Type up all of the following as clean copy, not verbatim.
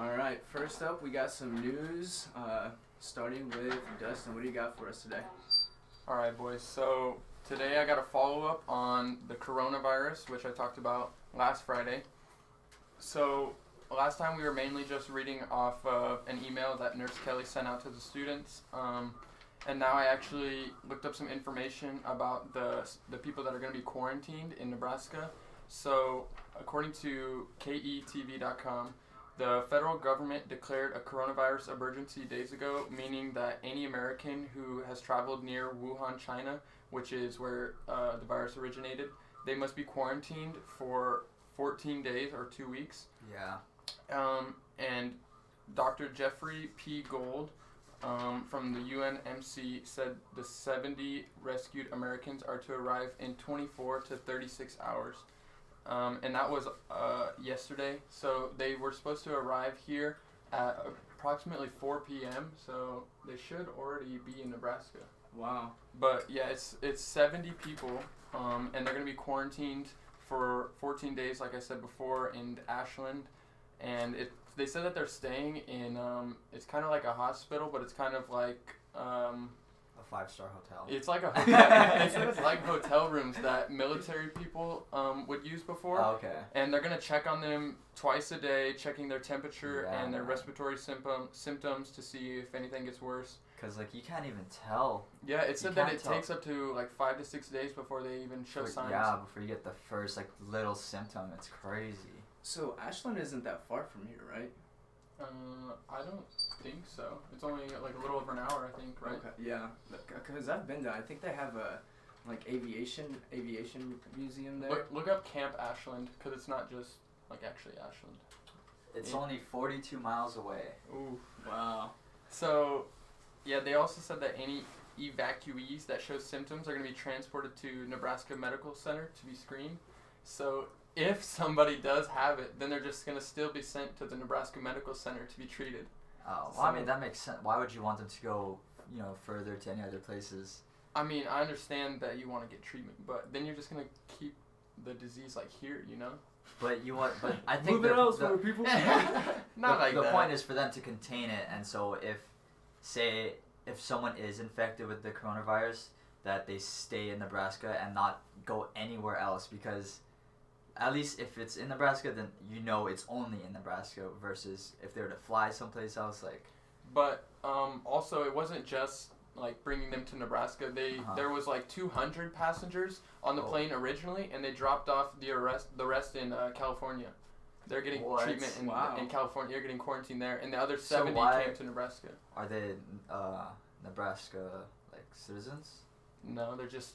All right, first up, we got some news. Starting with Dustin, what do you got for us today? All right, boys. So today I got a follow-up on the coronavirus, which I talked about last Friday. So last time we were mainly just reading off of an email that Nurse Kelly sent out to the students. And now I actually looked up some information about the people that are going to be quarantined in Nebraska. So according to KETV.com, the federal government declared a coronavirus emergency days ago, meaning that any American who has traveled near Wuhan, China, which is where the virus originated, they must be quarantined for 14 days or 2 weeks. Yeah. And Dr. Jeffrey P. Gold from the UNMC said the 70 rescued Americans are to arrive in 24 to 36 hours. And that was yesterday. So they were supposed to arrive here at approximately 4 p.m. So they should already be in Nebraska. Wow. But yeah, it's 70 people, and they're going to be quarantined for 14 days, like I said before, in Ashland. And they said that they're staying in, it's kind of like a hospital, but it's kind of like... a 5-star hotel. It's like it's like hotel rooms that military people would use before. Oh, okay. And they're gonna check on them twice a day, checking their temperature and their respiratory symptoms to see if anything gets worse. Cause like you can't even tell. Yeah, it said that it takes up to like 5 to 6 days before they even show signs. Yeah, before you get the first like little symptom. It's crazy. So Ashland isn't that far from here, right? I don't think so. It's only like a little over an hour, I think, right? Okay. Yeah, because I've been there. I think they have a like aviation museum there. Look up Camp Ashland, because it's not just like actually Ashland. It's only 42 miles away. Ooh. Wow. So, yeah, they also said that any evacuees that show symptoms are going to be transported to Nebraska Medical Center to be screened. So if somebody does have it, then they're just going to still be sent to the Nebraska Medical Center to be treated. Oh, well, I mean, that makes sense. Why would you want them to go, further to any other places? I mean, I understand that you want to get treatment, but then you're just going to keep the disease, like, here, you know? But I think Move it elsewhere, people. Not like that. The point is for them to contain it, and so if someone is infected with the coronavirus, that they stay in Nebraska and not go anywhere else, because at least if it's in Nebraska, then it's only in Nebraska, versus if they were to fly someplace else, like. But also, it wasn't just like bringing them to Nebraska. There was like 200 passengers on the plane originally, and they dropped off the rest in California. They're getting treatment in California. They're getting quarantined there, and the other 70 came to Nebraska. Are they Nebraska like citizens? No, they're just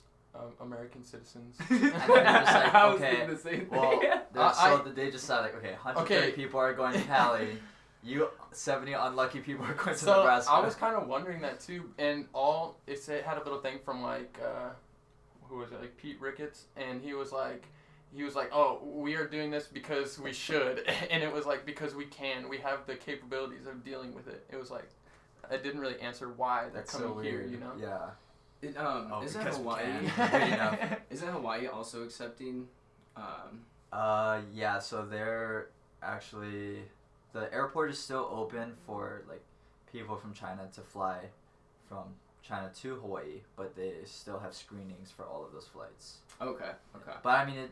American citizens. And then they're just like, I was okay, thinking the same well, thing. they just said like, okay, 130 people are going to Cali. You 70 unlucky people are going to Nebraska. I was kind of wondering that too, and it had a little thing from like who was it, like Pete Ricketts, and he was like, oh, we are doing this because we should, and it was like because we have the capabilities of dealing with it. It was like, it didn't really answer why they're coming so here, weird. you know? Yeah. Isn't Hawaii? Isn't Hawaii also accepting? Yeah. So they're actually, the airport is still open for like people from China to fly from China to Hawaii, but they still have screenings for all of those flights. Okay. But I mean,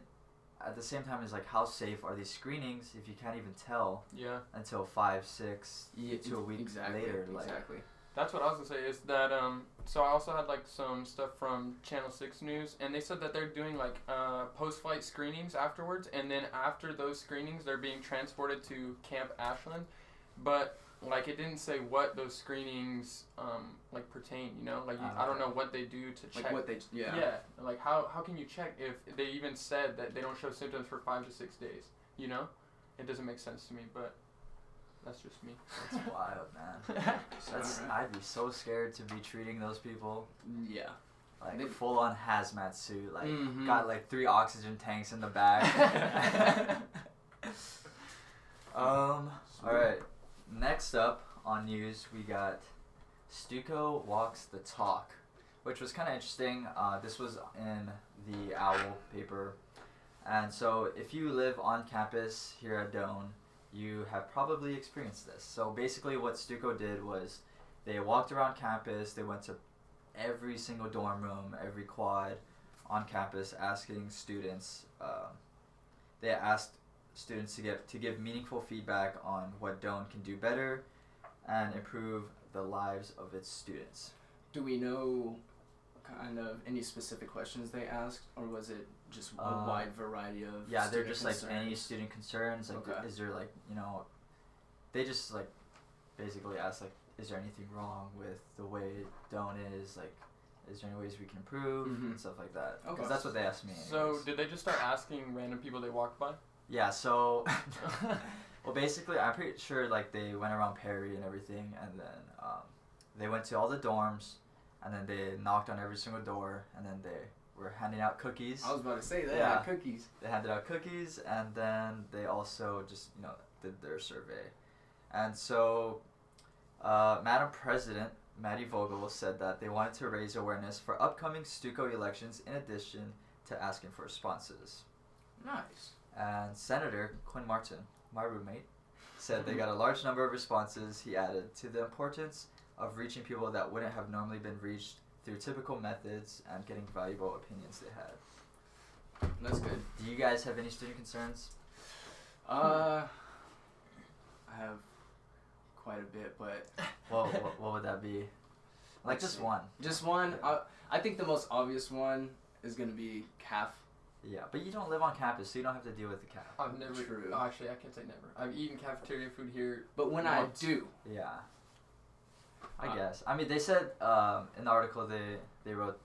at the same time, it's like, how safe are these screenings if you can't even tell? Yeah. Until 5, 6 to a week later. Exactly. That's what I was gonna say, is that so I also had like some stuff from Channel 6 News, and they said that they're doing like post-flight screenings afterwards, and then after those screenings they're being transported to Camp Ashland, but like it didn't say what those screenings like pertain, you know, like I don't know what they do to check. Like what they like how can you check if they even said that they don't show symptoms for 5 to 6 days, you know? It doesn't make sense to me, but that's just me. That's wild, man. I'd be so scared to be treating those people. Yeah. Like full on hazmat suit, like got like 3 oxygen tanks in the back. Alright. Next up on news, we got Stuco Walks the Talk, which was kind of interesting. This was in the Owl paper. And so if you live on campus here at Doane, you have probably experienced this. So basically what Stuco did was they walked around campus, they went to every single dorm room, every quad on campus asking students, they asked students to give meaningful feedback on what Doan can do better and improve the lives of its students. Do we know kind of any specific questions they asked, or was it just a wide variety of yeah, they're student just concerns? like any student concerns, like Okay. is there like, you know, they just like basically ask like, is there anything wrong with the way Doan is, like is there any ways we can improve and stuff like that? Okay. Because that's what they asked me. So anyways. did they just start asking random people they walked by? Yeah, so well basically I'm pretty sure like they went around Perry and everything, and then they went to all the dorms, and then they knocked on every single door, and then they were handing out cookies. I was about to say they Yeah. had cookies. They handed out cookies, and then they also just, you know, did their survey. And so Madam President Maddie Vogel said that they wanted to raise awareness for upcoming Stuco elections in addition to asking for responses. Nice. And Senator Quinn Martin, my roommate, said they got a large number of responses. He added to the importance of reaching people that wouldn't have normally been reached through typical methods and getting valuable opinions they had. That's good. Do you guys have any student concerns? I have quite a bit, but What would that be? Like just one. just one. I think the most obvious one is gonna be calf. Yeah, but you don't live on campus, so you don't have to deal with the calf. I've never. True. Oh, actually, I can't say never. I've eaten cafeteria food here. But when Once. I do, Yeah. I guess. I mean, they said in the article they wrote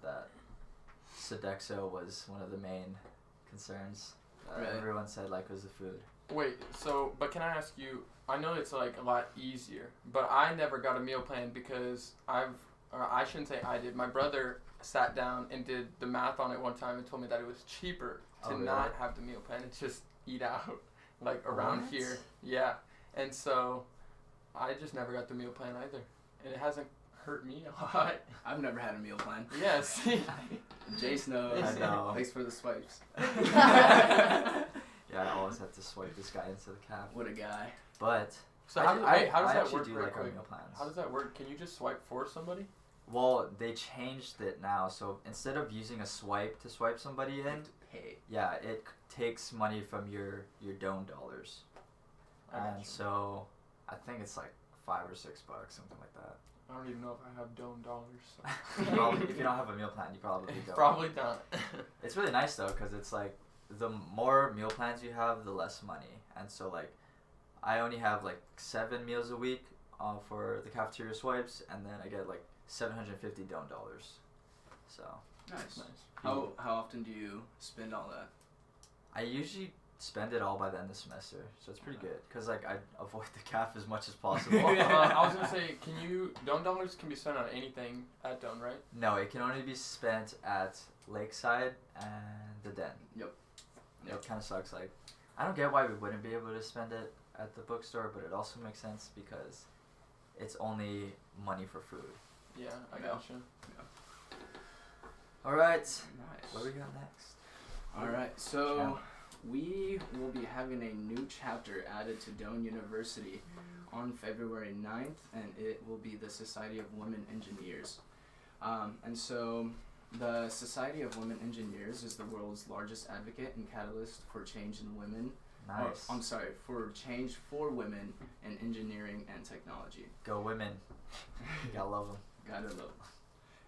that Sodexo was one of the main concerns. Really? Everyone said like was the food. Wait, so, but can I ask you, I know it's like a lot easier, but I never got a meal plan because I shouldn't say I did, my brother sat down and did the math on it one time and told me that it was cheaper to Oh, really? not have the meal plan and just eat out, like around What? here. Yeah, and so I just never got the meal plan either, and it hasn't hurt me a lot. I've never had a meal plan. Yes. Jace knows. I know. Thanks for the swipes. Yeah, I always have to swipe this guy into the calf. What a guy. But So I how, do- do, wait, I- how does I that actually work do real like our quick? meal plans. How does that work? Can you just swipe for somebody? Well, they changed it now, so instead of using a swipe to swipe somebody You in, have to pay. yeah, it takes money from your Doan dollars. I got And you. so I think it's like $5 or $6, something like that. I don't even know if I have Doan dollars. So. Probably, if you don't have a meal plan, you probably don't. Probably not. It's really nice though, because it's like the more meal plans you have, the less money. And so like, I only have like 7 meals a week for the cafeteria swipes, and then I get like $750 Doan dollars. So Nice. Nice. How often do you spend all that? I usually spend it all by the end of the semester, so it's pretty good. Cause like I avoid the calf as much as possible. I was gonna say, Doan dollars can be spent on anything at Doan, right? No, it can only be spent at Lakeside and the Den. Yep. It kind of sucks. Like, I don't get why we wouldn't be able to spend it at the bookstore, but it also makes sense because it's only money for food. Yeah, I Yeah. gotcha. All right. Nice. What do we got next? All right. So we will be having a new chapter added to Doan University on February 9th, and it will be the Society of Women Engineers. And so the Society of Women Engineers is the world's largest advocate and catalyst for change in women. Nice. I'm sorry, for change for women in engineering and technology. Go women. You gotta love them. Gotta love.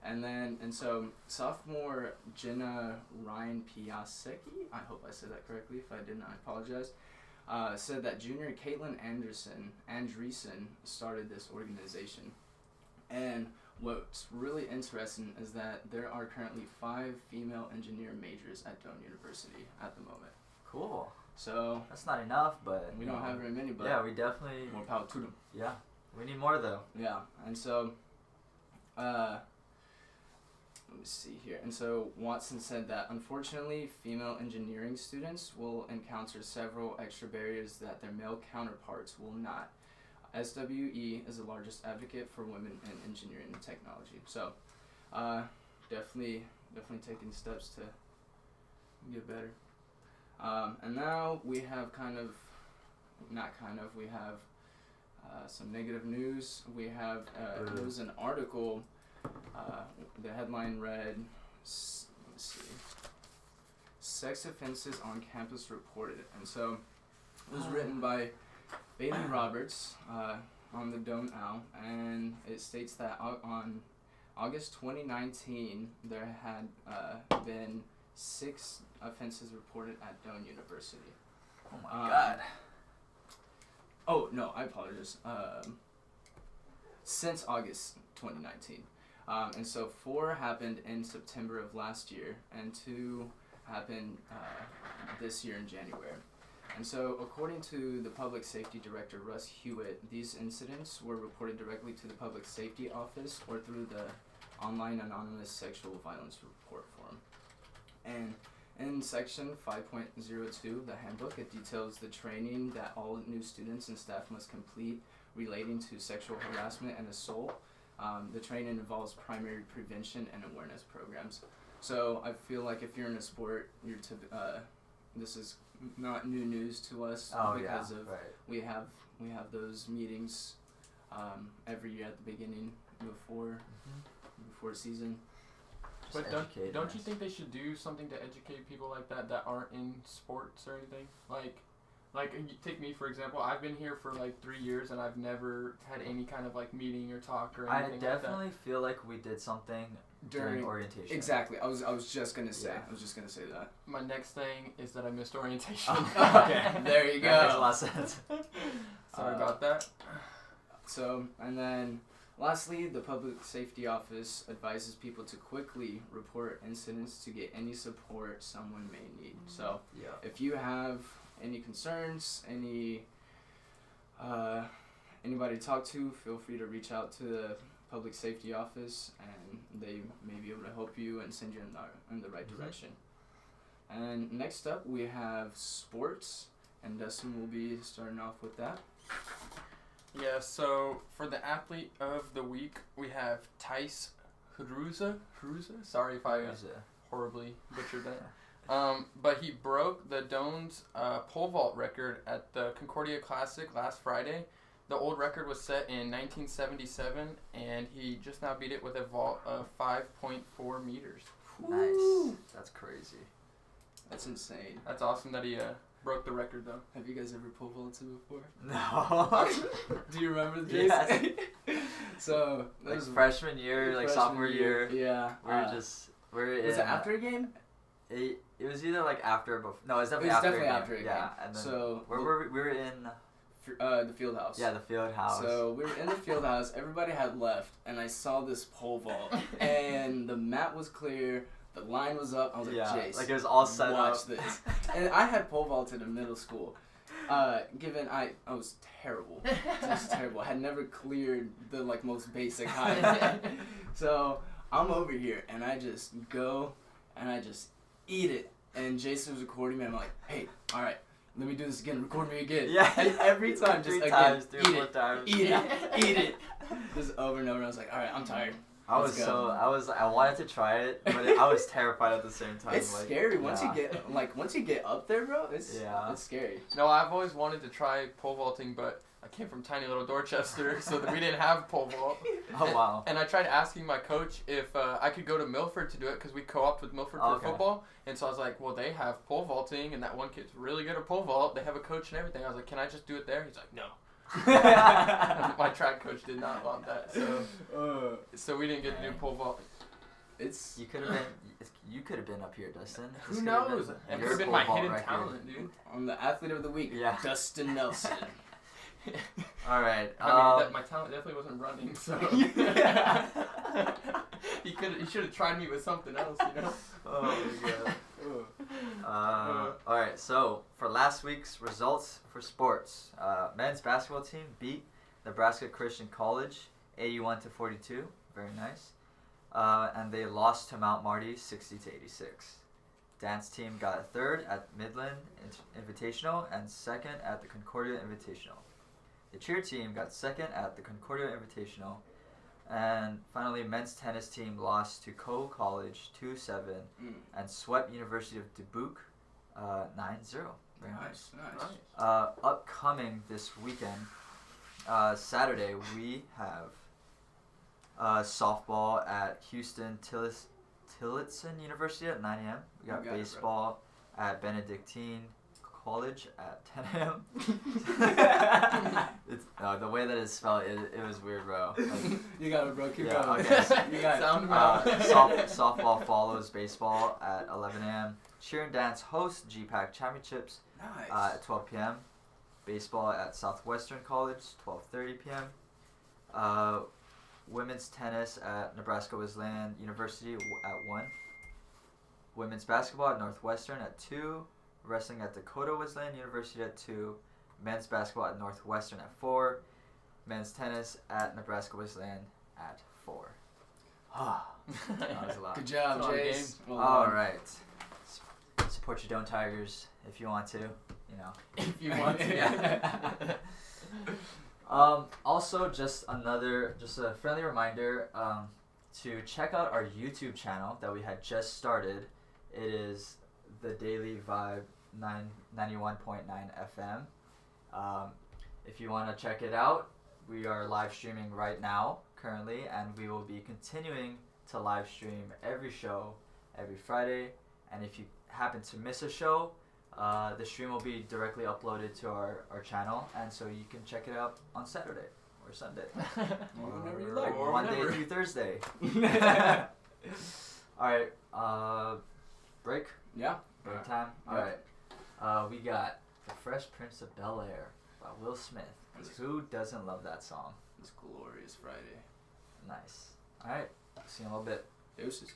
And so sophomore Jenna Ryan Piasecki, I hope I said that correctly. If I didn't, I apologize. Said that junior Caitlin Andreessen started this organization. And what's really interesting is that there are currently 5 female engineer majors at Doan University at the moment. Cool. So That's not enough, but we you don't know, have very many, but yeah, we definitely. more power to them. Yeah, we need more though. Yeah, and so, let me see here. And so Watson said that unfortunately, female engineering students will encounter several extra barriers that their male counterparts will not. SWE is the largest advocate for women in engineering and technology. So, definitely taking steps to get better. And now we have kind of not kind of. We have some negative news. We have there was an article. The headline read, let's see, sex offenses on campus reported. And so it was written by Bailey Roberts on the Don't Owl, and it states that on August 2019, there had been 6 offenses reported at Doane University. Oh my God. Oh, no, I apologize. Since August 2019. And so 4 happened in September of last year, and 2 happened this year in January. And so, according to the Public Safety Director, Russ Hewitt, these incidents were reported directly to the Public Safety Office or through the online anonymous sexual violence report form. And in section 5.02, the handbook, it details the training that all new students and staff must complete relating to sexual harassment and assault. The training involves primary prevention and awareness programs. So I feel like if you're in a sport, this is not new news to us because we have those meetings every year at the beginning before season. But don't you think they should do something to educate people like that aren't in sports or anything? Like take me for example. I've been here for like 3 years and I've never had any kind of like meeting or talk or anything. I definitely feel like we did something during orientation. Exactly. I was just gonna say. I was just gonna say that. My next thing is that I missed orientation. Okay. There you go. That makes a lot of sense. Sorry about that. So, and then lastly, the Public Safety Office advises people to quickly report incidents to get any support someone may need. So, if you have any concerns, anybody to talk to, feel free to reach out to the Public Safety Office, and they may be able to help you and send you in the right direction. And next up, we have sports, and Dustin will be starting off with that. Yeah, so for the athlete of the week, we have Tice Hruza. Sorry if I horribly butchered that. But he broke the Doane's pole vault record at the Concordia Classic last Friday. The old record was set in 1977, and he just now beat it with a vault of 5.4 meters. Nice. That's crazy. That's insane. That's awesome that he broke the record, though. Have you guys ever pole vaulted before? No. Do you remember this? Yes. So that like was freshman year, like sophomore year. Yeah. We're in. Was it after a game? It was either like after or before. No, it was definitely after a game. Yeah, and then so we were in the field house. Yeah, the field house. So we were in the field house. Everybody had left, and I saw this pole vault, and the mat was clear. The line was up. I was like, Jace, like it was all set watch up. this. And I had pole vaulted in middle school. Given I was terrible, just terrible. I had never cleared the like most basic height. So I'm over here, and I just go, and I just eat it. And Jason was recording me. I'm like, hey, all right, let me do this again. Record me again. Yeah. And every time, just again, times, eat it, just over and over. I was like, all right, I'm tired. I wanted to try it, but I was terrified at the same time. It's scary once you get up there, bro. It's scary. No, I've always wanted to try pole vaulting, but I came from tiny little Dorchester, so we didn't have pole vault. Oh, wow. And I tried asking my coach if I could go to Milford to do it, because we co-opted with Milford for football. And so I was like, well, they have pole vaulting, and that one kid's really good at pole vault. They have a coach and everything. I was like, can I just do it there? He's like, no. My track coach did not want that, so we didn't get to do pole vault. You could have been up here, Dustin. Who knows? It could have been my hidden talent, dude. I'm the athlete of the week, Dustin Nelson. All right. I mean, my talent definitely wasn't running, so he should have tried me with something else, you know. Oh my god. All right. So for last week's results for sports, men's basketball team beat Nebraska Christian College 81-42. Very nice. And they lost to Mount Marty 60-86. Dance team got third at Midland Invitational and second at the Concordia Invitational. The cheer team got second at the Concordia Invitational. And finally, men's tennis team lost to Cole College 2-7 and swept University of Dubuque 9-0. Very nice. Nice. Upcoming this weekend, Saturday, we have softball at Houston Tillotson University at 9 a.m. We got baseball at Benedictine College at 10 a.m. It's the way that it's spelled. It was weird, bro. Like, you got it, bro. Keep yeah, going. Okay. You got it. Softball follows baseball at 11 a.m. Cheer and dance hosts GPAC Championships Nice. at 12 p.m. Baseball at Southwestern College, 12:30 p.m. Women's tennis at Nebraska Wesleyan University at 1. Women's basketball at Northwestern at 2. Wrestling at Dakota Wesleyan University at 2. Men's basketball at Northwestern at 4. Men's tennis at Nebraska Wesleyan at 4. That was a lot. Good job, Jace. Well All right. Support your Doan Tigers if you want to. You know. If you want to. Yeah. Also, just a friendly reminder to check out our YouTube channel that we had just started. It is TheDailyVibe 91.9 FM. If you want to check it out, we are live streaming right now currently, and we will be continuing to live stream every show every Friday. And if you happen to miss a show, the stream will be directly uploaded to our channel, and so you can check it out on Saturday or Sunday. Whenever you like. Or Monday whenever. through Thursday. Alright, break? Yeah. Break time? Alright. We got The Fresh Prince of Bel-Air by Will Smith. Who doesn't love that song? It's glorious Friday. Nice. Alright, see you in a little bit. Deuces.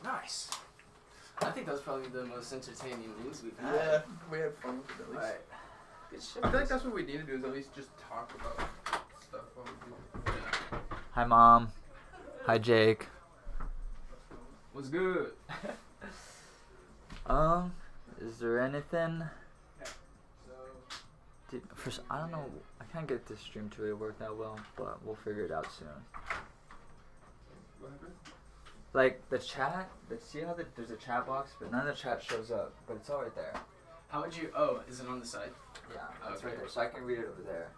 Nice. I think that was probably the most entertaining news we've had. Yeah, we had fun with it at least. Alright. Good shit. I feel like that's what we need to do is at least just talk about stuff while we do it. Hi, Mom. Hi, Jake. What's good? Is there anything? So, First, I don't know. I can't get this stream to really work that well, but we'll figure it out soon. What happened? Like the chat, see how there's a chat box, but none of the chat shows up, but it's all right there. how would you? Oh, is it on the side? Yeah, it's Okay. right there, so I can read it over there.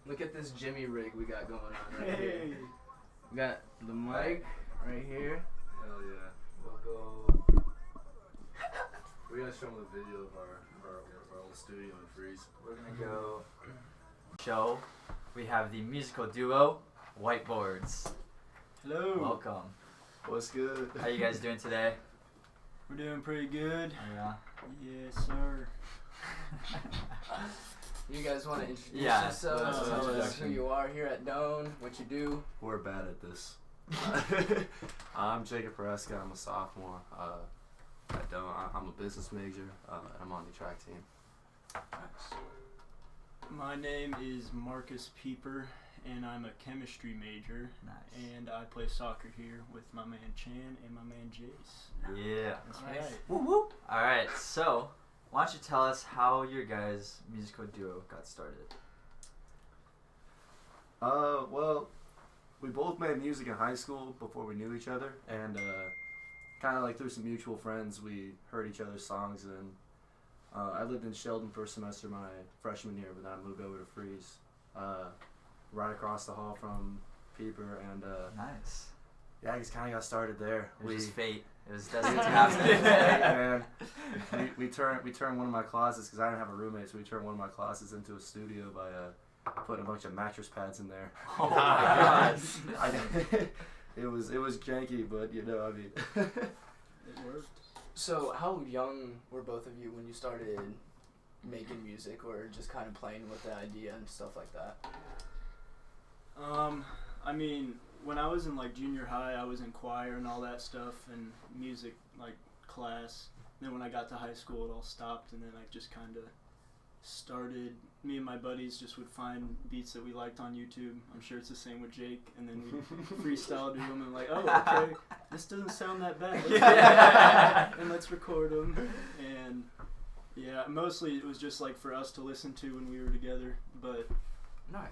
Look at this Jimmy rig we got going on right here. We got the mic right here. Hell yeah. We'll go. We gotta show them the video of our old studio in Freeze. We're gonna go show. We have the musical duo, Whiteboards. Hello. Welcome. What's good? How you guys doing today? We're doing pretty good. Yeah. Yes, sir. You guys want to introduce Yeah, yourselves? let's Tell us who introduction. you are here at Doan, what you do. We're bad at this. I'm Jacob Pereska. I'm a sophomore. I'm a business major. I'm on the track team. Nice. My name is Marcus Pieper, and I'm a chemistry major. Nice. And I play soccer here with my man Chan and my man Jace. Yeah. That's Nice. right. Whoop whoop. All right. So, why don't you tell us how your guys' musical duo got started? Well, we both made music in high school before we knew each other, and kind of like through some mutual friends, we heard each other's songs. And I lived in Sheldon for a semester my freshman year, but then I moved over to Freeze, right across the hall from Pieper, and Nice. yeah, I just kind of got started there. It was just fate. It was Dude, destined to happen. man. We turned one of my closets, because I didn't have a roommate, so we turned one of my closets into a studio by putting a bunch of mattress pads in there. Oh my God. It was janky, but you know, I mean. It worked. So, how young were both of you when you started making music, or just kind of playing with the idea and stuff like that? I mean, when I was in like junior high, I was in choir and all that stuff and music like class. Then when I got to high school, it all stopped, and then I just kind of started. Me and my buddies just would find beats that we liked on YouTube. I'm sure it's the same with Jake, and then we freestyle to them and like, oh, okay, this doesn't sound that bad. And let's record them. And yeah, mostly it was just like for us to listen to when we were together. But Nice.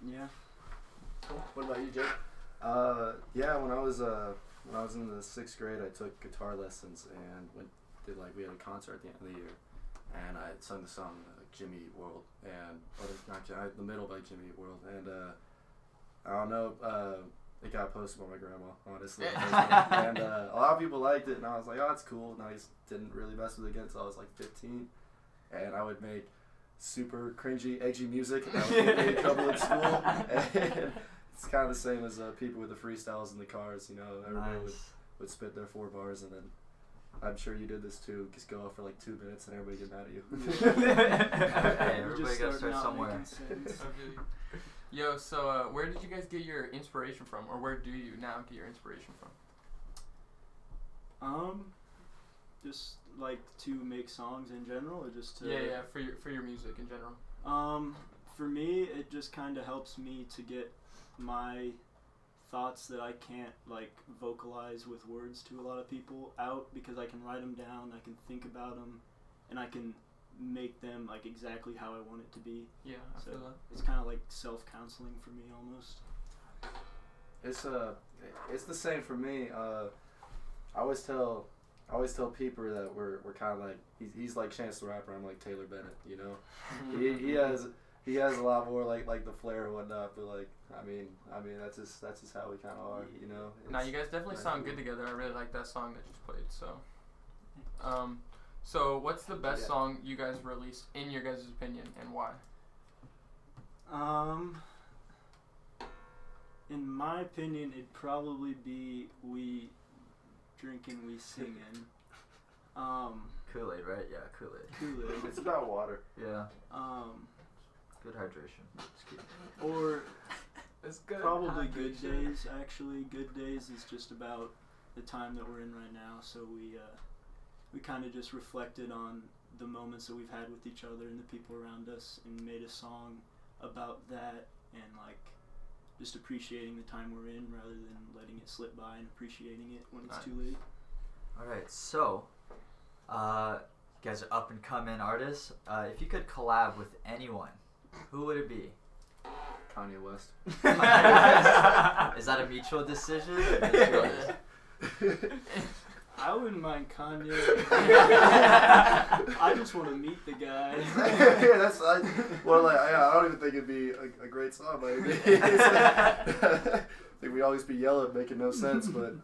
yeah. Cool. What about you, Jake? Yeah, when I was when I was in the 6th grade, I took guitar lessons and we had a concert at the end of the year, and I sung the song Jimmy Eat World, and the middle by Jimmy Eat World, and I don't know, it got posted by my grandma, honestly. And a lot of people liked it, and I was like, oh, that's cool. And I just didn't really mess with it again until I was like 15, and I would make super cringy, edgy music, and I would get in trouble at school. And it's kind of the same as people with the freestyles in the cars, you know. Everybody would spit their 4 bars, and then I'm sure you did this too. Just go off for like 2 minutes, and everybody get mad at you. Hey, everybody gotta start somewhere. Yo, so where did you guys get your inspiration from, or where do you now get your inspiration from? Just like to make songs in general, or just to for your music in general. For me, it just kind of helps me to get my thoughts that I can't like vocalize with words to a lot of people out, because I can write them down, I can think about them, and I can make them like exactly how I want it to be. Yeah, I feel that. It's kind of like self-counseling for me almost. It's the same for me. I always tell people that we're kind of like he's like Chance the Rapper. I'm like Taylor Bennett. You know, he has a lot more like the flair and whatnot. But like I mean that's just how we kind of are. You know. Now you guys definitely sound good together. I really like that song that you just played. So, so what's the best song you guys released in your guys' opinion, and why? In my opinion, it'd probably be We Drinkin', We Singin'. Kool-Aid, right? Yeah, Kool-Aid. Kool-Aid. It's about water. Yeah. Good hydration. Just kidding. Or It's good. probably Good Days, actually. Good Days is just about the time that we're in right now, so we kind of just reflected on the moments that we've had with each other and the people around us, and made a song about that, and like just appreciating the time we're in rather than letting it slip by, and appreciating it when it's too late. Alright, so you guys are up and coming artists. If you could collab with anyone, who would it be? Kanye West. Is that a mutual decision? Or just yours? I wouldn't mind Kanye. I just want to meet the guy. Yeah, I don't even think it'd be a great song. Maybe. I think we always be yelling, making no sense, but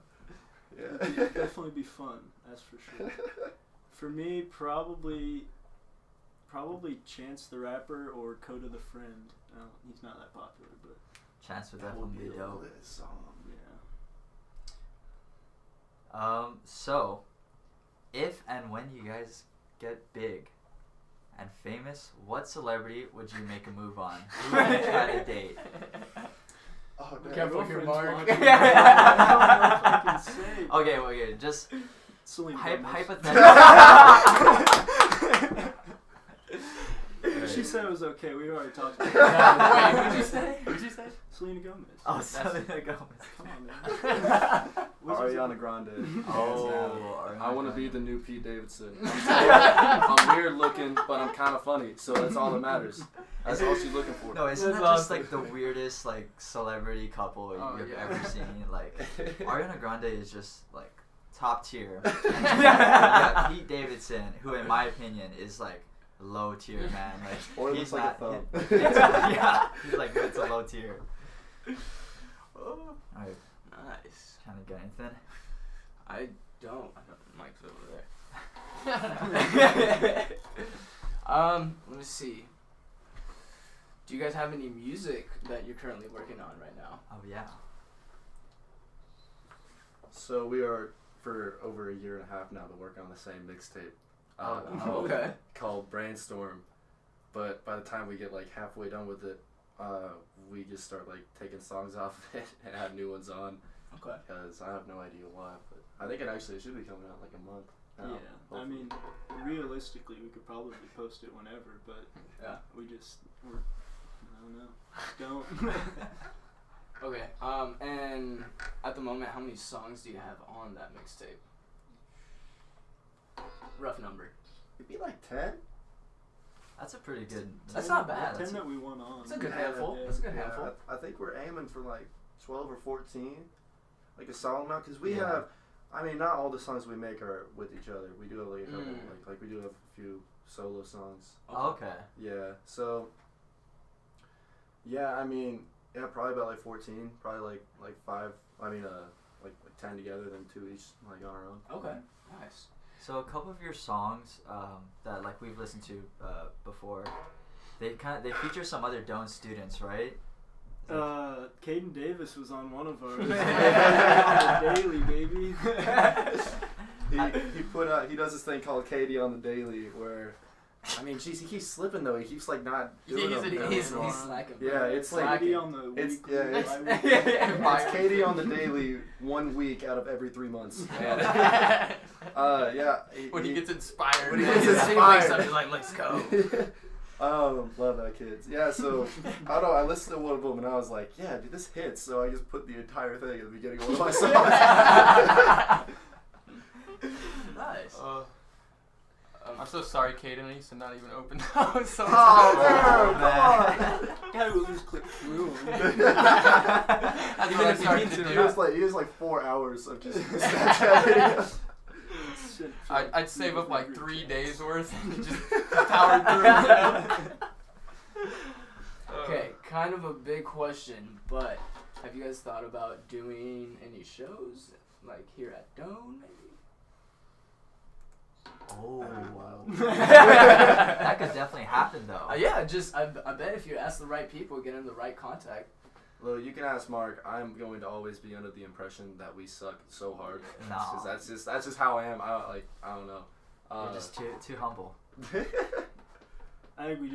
yeah. It'd definitely be fun. That's for sure. For me, probably Chance the Rapper or Coda the Friend. No, he's not that popular, but Chance would definitely be dope. Song. yeah. So, if and when you guys get big and famous, what celebrity would you make a move on? Who would you try to date? Oh, Be careful your mark. I don't know if I can say. Okay, just Selena Gomez. hypothetical. She said it was okay. We already talked about Wait, it. who'd you say? Selena Gomez. Oh, Selena Gomez. Come on, man. Ariana Grande. Oh, I want to be the new Pete Davidson. I'm weird looking, but I'm kind of funny, so that's all that matters. That's all she's looking for. No, isn't That's that just awesome. like the weirdest like celebrity couple you've ever seen? Like Ariana Grande is just like top tier. And you got Pete Davidson, who in my opinion is like low tier, man. Like Or he's looks like not. a thumb. Yeah, he's like mid to low tier. Oh, Alright, nice. trying to get anything? I don't. Mike's over there. Let me see. Do you guys have any music that you're currently working on right now? Oh yeah. So we are for over a year and a half now to work on the same mixtape. Okay. Called Brainstorm, but by the time we get like halfway done with it, we just start like taking songs off of it and add new ones on. Okay. Because I have no idea why, but I think it should be coming out like a month. now, Yeah, I hopefully. mean, realistically, we could probably post it whenever, but Yeah. I don't know. Don't. Okay. And at the moment, how many songs do you have on that mixtape? Rough number. It'd be like 10. That's a pretty good. That's not bad. 10 that we won on. It's a good Yeah, handful. yeah. It's a good handful. I think we're aiming for like 12 or 14. like a solid amount because we have. I mean, not all the songs we make are with each other. We do have like a couple, like we do have a few solo songs. Okay. Yeah. So. Yeah, I mean, probably about like 14. Probably like 5. I mean, like 10 together, then 2 each, like on our own. Okay. Nice. So a couple of your songs that like we've listened to before, they feature some other Doan students, right? Caden Davis was on one of ours. On the Daily, baby. He does this thing called Katie on the Daily where, I mean, jeez, he keeps slipping though. He keeps like not doing them. He's slacking. Yeah, it's like Katie on the it's weekly. it's Katie on the Daily 1 week out of every 3 months. And, When he gets inspired. When he gets He inspired. wakes up, he's like, let's go. Love that kid. Yeah, so I don't know. I listened to one of them and I was like, yeah, dude, this hits. So I just put the entire thing at the beginning of one of my songs. Nice. I'm so sorry, Caden. I used to not even open those. So Oh, man. Gotta at least click through 'em. Even if you need to do He was like 4 hours of just Snapchat videos. I'd save up like 3 days worth and just power through. Okay, kind of a big question, but have you guys thought about doing any shows, like here at Doan, maybe? Oh, that could definitely happen though. Yeah, just I bet if you ask the right people, get in the right contact. Well, you can ask Mark. I'm going to always be under the impression that we suck so hard. No. 'Cause that's just how I am. I don't know. You're just too humble. I think we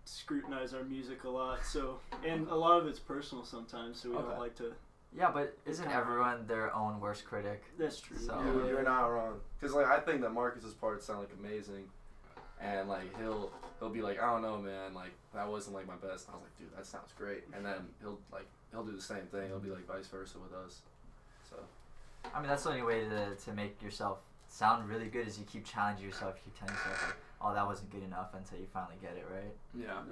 scrutinize our music a lot, so and a lot of it's personal sometimes, so we don't like to. Yeah, but isn't everyone their own worst critic? That's true. So- You're not wrong. Cause like I think that Marcus's parts sound like amazing, and like he'll be like, I don't know, man, like that wasn't like my best. I was like, dude, that sounds great. And then he'll do the same thing. He'll be like vice versa with us. So. I mean, that's the only way to make yourself sound really good is you keep challenging yourself. You keep telling yourself like, oh, that wasn't good enough until you finally get it right. Yeah.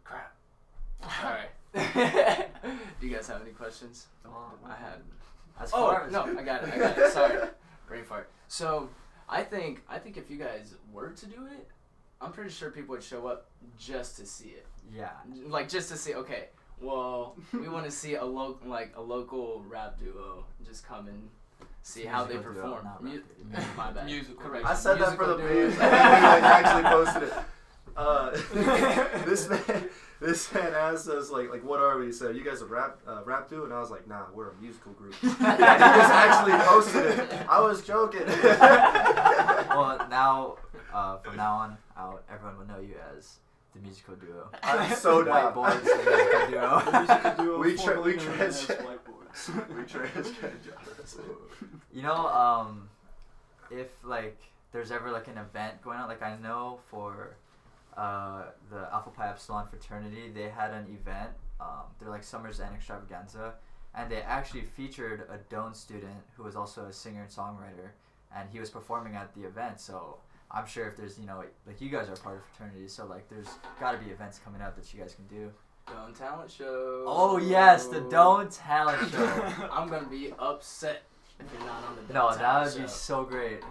Crap. Alright. Do you guys have any questions? I had. As far as No, I got it. Sorry. Brain fart. So, I think if you guys were to do it, I'm pretty sure people would show up just to see it. Yeah. Like just to see, okay, well, we want to see a local rap duo just come and see how they Musical duo, perform. not rap duo. My bad. Musical. Correct. I said that for the Musical duo. memes. I actually posted it. This man asked us like what are we? He said, you guys a rap duo? And I was like, nah, we're a musical group. And he just actually posted it. I was joking. Well, now from now on out, everyone will know you as the musical duo. I'm so White down. boys, the musical duo. The musical duo We formerly known as trans- whiteboards. We transgender genres. You know, if like there's ever like an event going on, like I know for the Alpha Pi Epsilon fraternity, they had an event. They're like Summer's End Extravaganza, and they actually featured a Doan student who was also a singer and songwriter, and he was performing at the event. So I'm sure if there's like you guys are part of fraternity, so like there's got to be events coming up that you guys can do. Doan Talent Show. Oh yes, the Doan Talent Show. I'm gonna be upset if you're not on the Doan No, that Talent would be Show. so great.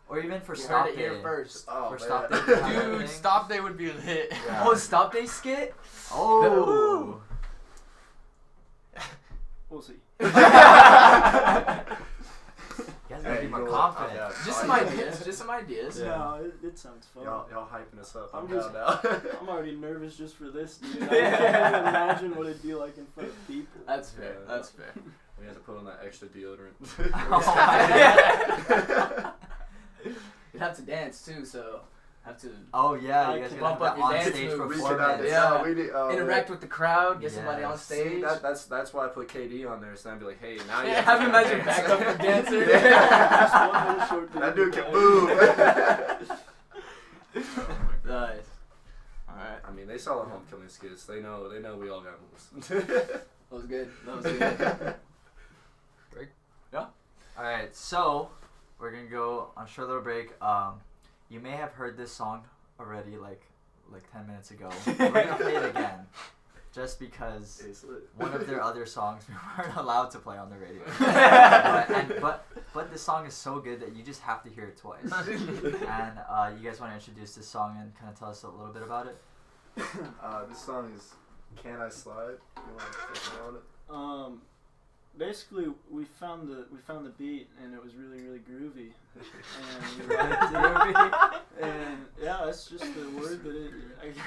Or even for You Stop heard it Day. here first. Oh, For man. Stop Day. Dude, Stop Day would be lit. Yeah. Oh, Stop Day skit? Oh. We'll see. You guys gotta Hey, be more go- confident. yeah. Just some ideas. Just some ideas. Yeah. No, it sounds fun. Y'all hyping us up. I'm I'm just- down now. I'm already nervous just for this, dude. I can't even imagine what it'd be like in front of people. That's fair. Yeah. That's fair. We had to put on that extra deodorant. You'd have to dance too, so have to Oh yeah, I you guys can gotta bump up have your the dance on-stage moves. Reach it out performance. Yeah. No, we need, interact with the crowd, get somebody on Yes. stage. See, that's why I put KD on there, so I'd be like, hey, now you Yeah, have have to him as your dance. backup dancer. Just one little short That dude dude with can that. move. Nice. Alright. I mean, they saw the homecoming skits. They know we all got moves. That was good. That was good. Alright, so we're gonna go on a short little break. You may have heard this song already like 10 minutes ago. We're gonna play it again. just because It's lit. one of their other songs we weren't allowed to play on the radio. But the song is so good that you just have to hear it twice. And you guys want to introduce this song and kind of tell us a little bit about it? This song is "Can I Slide?" You want to talk about it? Basically, we found the beat, and it was really, really groovy. And we liked it. And yeah, that's just the word that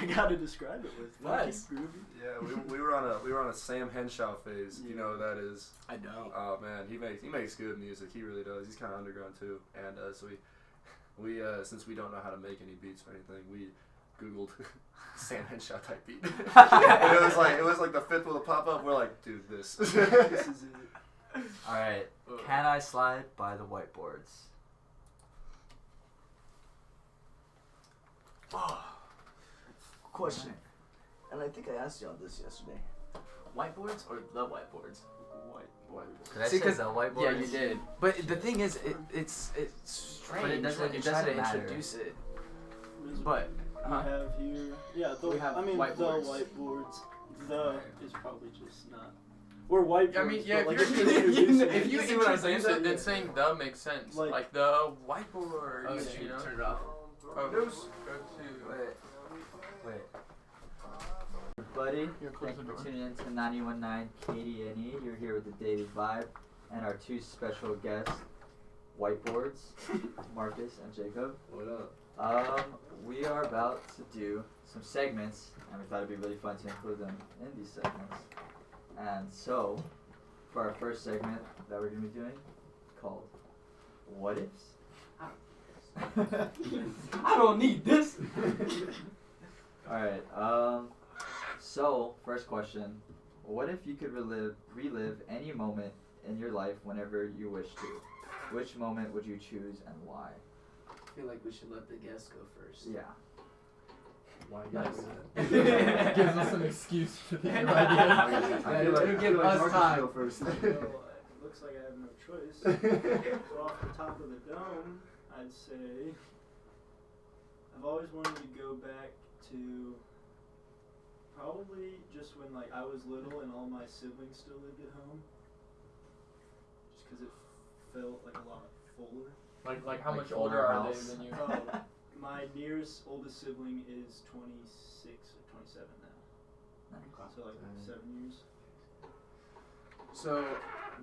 I got to describe it with. Nice. Funky, groovy. Yeah, we were on a Sam Henshaw phase. You know who that is? I don't. Oh man, he makes good music. He really does. He's kind of underground too. And so we since we don't know how to make any beats or anything, we Googled Sam Henshaw type beat. And it was like the fifth one to pop up. We're like, dude, this. This is it. All right. Can I Slide by the Whiteboards? Question. And I think I asked y'all this yesterday. Whiteboards or the whiteboards? Whiteboards. Did I See, say 'cause- the Whiteboards? Yeah, you did. But the thing is, it's strange But it doesn't- when you it try to doesn't matter. introduce it. There's- But we have here, We have the whiteboards. whiteboards. The is probably just not. We're whiteboards. I mean, yeah, but, like, if you You see what I'm saying? introduce it, then saying the makes sense. Like- Like the whiteboard, oh, you shoot, know? turn it off. Oh, go to. Wait. Everybody, Here, close thank you the for door. tuning in to 91.9 KDNE. You're here with the Daily Vibe and our two special guests, Whiteboards, Marcus and Jacob. What up? We are about to do some segments, and we thought it'd be really fun to include them in these segments. And so, for our first segment that we're gonna be doing, called What Ifs? I don't need this. Alright, so, first question. What if you could relive any moment in your life whenever you wish to? Which moment would you choose and why? I feel like we should let the guests go first. Yeah. Why you Nice. gotta do that? Gives us an excuse to think of I ideas. feel like, It'll give us Marcus time. should go first. Well, it looks like I have no choice. So off the top of the dome, I'd say I've always wanted to go back to probably just when like I was little and all my siblings still lived at home. Just because it felt like a lot fuller. Like how Like much older fuller are house. they than you? Oh, my nearest oldest sibling is 26 or 27 now. Nice. So like 7 years. So,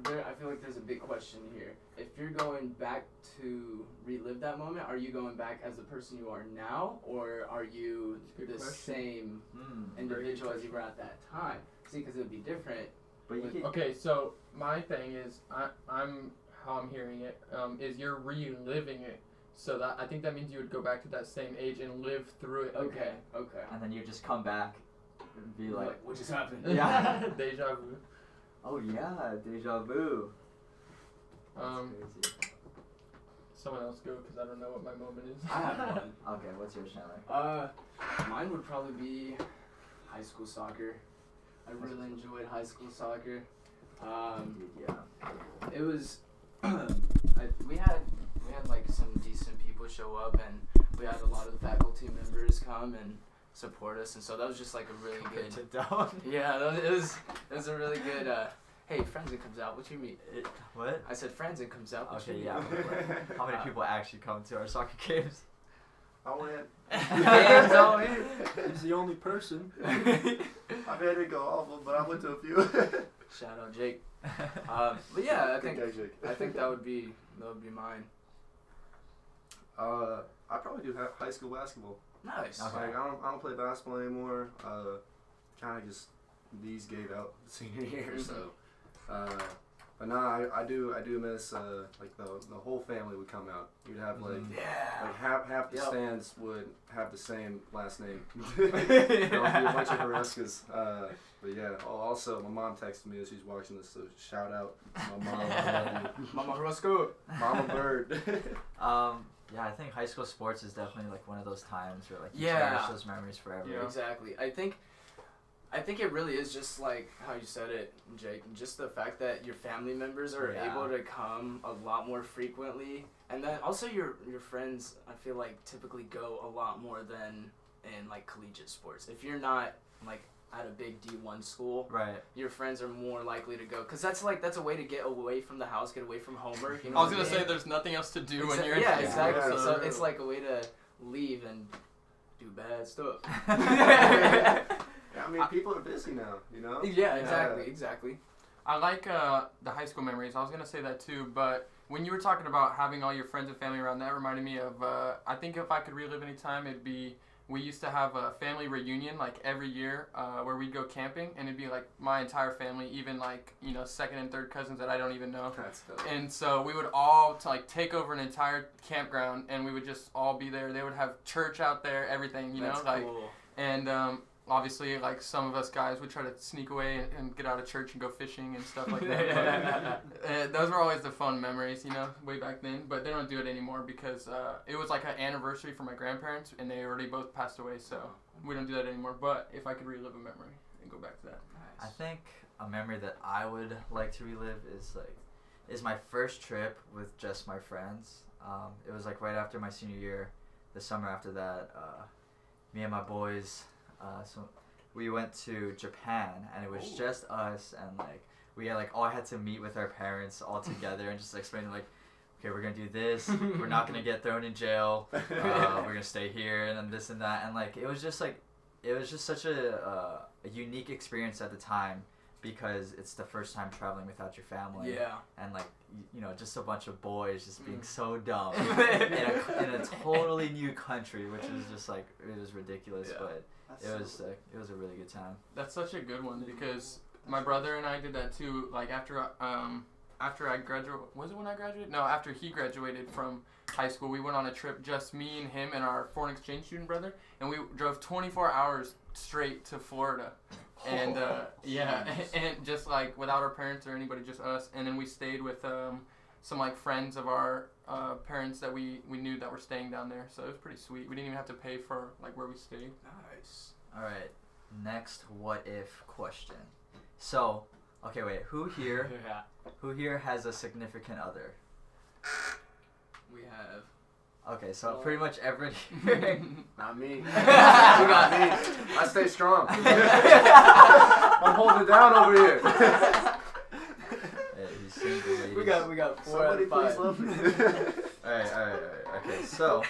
I feel like there's a big question here. If you're going back to relive that moment, are you going back as the person you are now, or are you Good the question. same Hmm. individual as you were at that time? See, because it would be different. But you could, Okay, so my thing is, I'm how I'm hearing it, is you're reliving it. So that I think that means you would go back to that same age and live through it. Okay, okay. and then you just come back and be like, What just happened? Yeah. Deja vu. oh yeah, deja vu. That's Um, crazy. Someone else go because I don't know what my moment is. I have one. Okay, what's yours, Chandler? Mine would probably be high school soccer. I really enjoyed high school soccer. Yeah. It was we had like some decent people show up, and we had a lot of the faculty members come and support us, and so that was just like a really good. down. Yeah, it was a really good. Hey, Friendsin comes out. What you mean? What? I said Friendsin comes out. What Okay, you yeah. mean? But how many people actually come to our soccer games? I went. Games all in. He's the only person. I mean, I didn't go all of them, but I went to a few. Shout out Jake. But yeah, I Good think guy, Jake. I think that would be mine. I probably do have high school basketball. Nice. Okay. Like I don't play basketball anymore. Kind of just knees gave out senior year, so. But no, I do miss like the whole family would come out. You'd have like Yeah. like half the Yep. stands would have the same last name. There would be a bunch of Hareskas. But yeah. Also, my mom texted me as she's watching this, so shout out to my mom. I love you. Mama Roscoe. Mama Bird. Yeah, I think high school sports is definitely like one of those times where like you Yeah. cherish those memories forever. Yeah. Exactly. I think it really is just like how you said it, Jake. Just the fact that your family members are Yeah. able to come a lot more frequently, and then also your friends. I feel like typically go a lot more than in like collegiate sports. If you're not like at a big D1 school, Right. your friends are more likely to go, because that's a way to get away from the house, get away from homework. You know I was what gonna mean? say there's nothing else to do when you're Yeah, in exactly. Yeah, So true. it's like a way to leave and do bad stuff. Yeah, I mean, people are busy now, you know? Yeah, exactly. I like the high school memories. I was gonna say that too, but when you were talking about having all your friends and family around, that reminded me of. I think if I could relive any time, it'd be we used to have a family reunion like every year where we'd go camping, and it'd be like my entire family, even like second and third cousins that I don't even know. That's dope. And so we would all take over an entire campground, and we would just all be there. They would have church out there, everything, That's cool. and obviously, like some of us guys would try to sneak away and get out of church and go fishing and stuff like that. But, those were always the fun memories, way back then. But they don't do it anymore because it was like an anniversary for my grandparents, and they already both passed away, so we don't do that anymore. But if I could relive a memory and go back to that. I think a memory that I would like to relive is my first trip with just my friends. It was like right after my senior year, the summer after that. Me and my boys, so we went to Japan, and it was just us, and like we had all had to meet with our parents all together and just explain like, okay, we're gonna do this, we're not gonna get thrown in jail, we're gonna stay here, and then this and that, and like it was just such a unique experience at the time because it's the first time traveling without your family. Yeah. And like just a bunch of boys just being so dumb in a totally new country, which was just like it was ridiculous, but it was a really good time. That's such a good one because my brother and I did that too. Like after I graduated, was it when I graduated? No, after he graduated from high school, we went on a trip, just me and him and our foreign exchange student brother, and we drove 24 hours straight to Florida. And and just like without our parents or anybody, just us. And then we stayed with some like friends of our parents that we knew that were staying down there. So it was pretty sweet. We didn't even have to pay for like where we stayed. Nice. All right, next what if question. So, okay, wait, who here has a significant other? We have. Okay, so pretty much everybody. Not me. We got me. I stay strong. I'm holding it down over here. Yeah, he's single, ladies. We got 4 out Somebody of 5. please love me. All right. Okay, so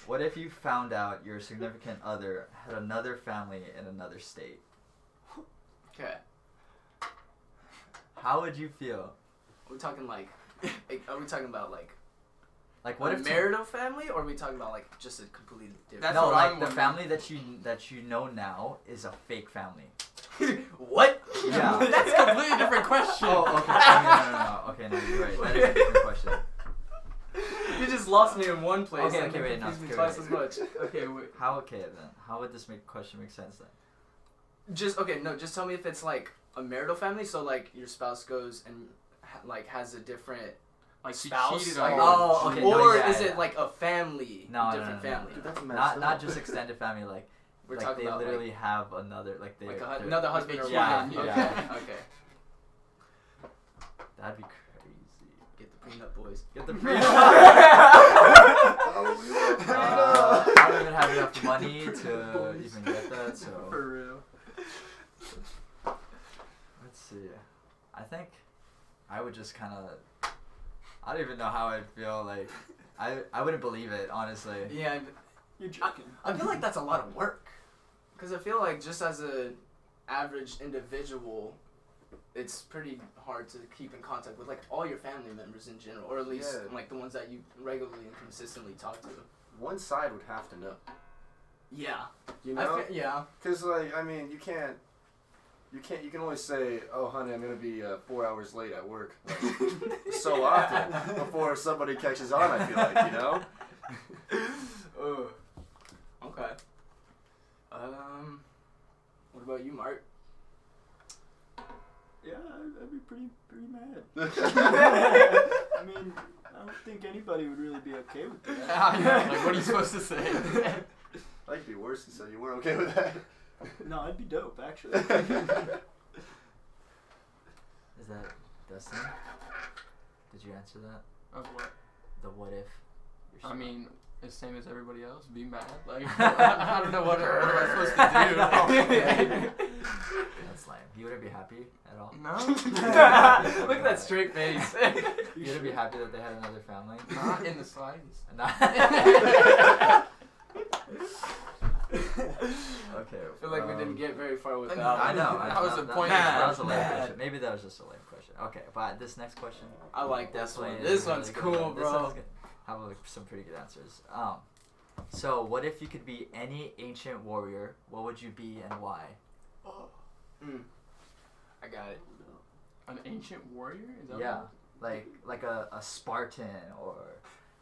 what if you found out your significant other had another family in another state? Okay. How would you feel? Are we talking are we talking about Like what a if marital family, or are we talking about just a completely different? That's no, what like I'm the wondering. family that you know now is a fake family. What? Yeah. That's a completely different question. Oh, okay. No. Okay, no, you're right. That is a different question. You just lost me in one place. Okay, and okay, you wait, no, confused me okay, twice wait. as much. Okay, wait. Okay then? How would this question make sense then? Just tell me if it's like a marital family, so like your spouse goes and has a different Like she spouse, cheated like, on Oh, okay. or no, yeah, is yeah. it like a family, No, different family? Dude, that's messed Not up. just extended family, like We're like talking they about literally have another like they another husband or Yeah, wife. yeah. Okay. That'd be crazy. Get the prenup, boys. Get the prenup. Oh, we want I prenup. don't even have enough money to even get that, so For real. let's see. I think I would just kind of. I don't even know how I'd feel. Like, I wouldn't believe it, honestly. Yeah, You're joking. I feel like that's a lot of work. Because I feel like just as a average individual, it's pretty hard to keep in contact with all your family members in general, or at least the ones that you regularly and consistently talk to. One side would have to know. Yeah. You know? Yeah. Because, I mean, you can only say, oh, honey, I'm going to be 4 hours late at work so often before somebody catches on, I feel like, you know? Okay. What about you, Mark? Yeah, I'd be pretty mad. I mean, I don't think anybody would really be okay with that. Like, what are you supposed to say? Like it'd be worse, so you weren't okay with that. No, I'd be dope, actually. Is that Dustin? Did you answer that? Of what? The what if? I mean, the same as everybody else. Be mad. Like, I don't know what am I supposed to do. That's lame. You wouldn't be happy at all? No. Look at that straight face. You wouldn't be happy that they had another family? Not in the slightest. Okay. I feel like we didn't get very far with that. I know. That was a point. That was a lame Mad. question. Maybe that was just a lame question. Okay, but this next question. I like this one. definitely This is a one's really good cool, one. This bro. one's good. Have some pretty good answers. So what if you could be any ancient warrior? What would you be and why? I got it. An ancient warrior? Is that Yeah, what? like a Spartan or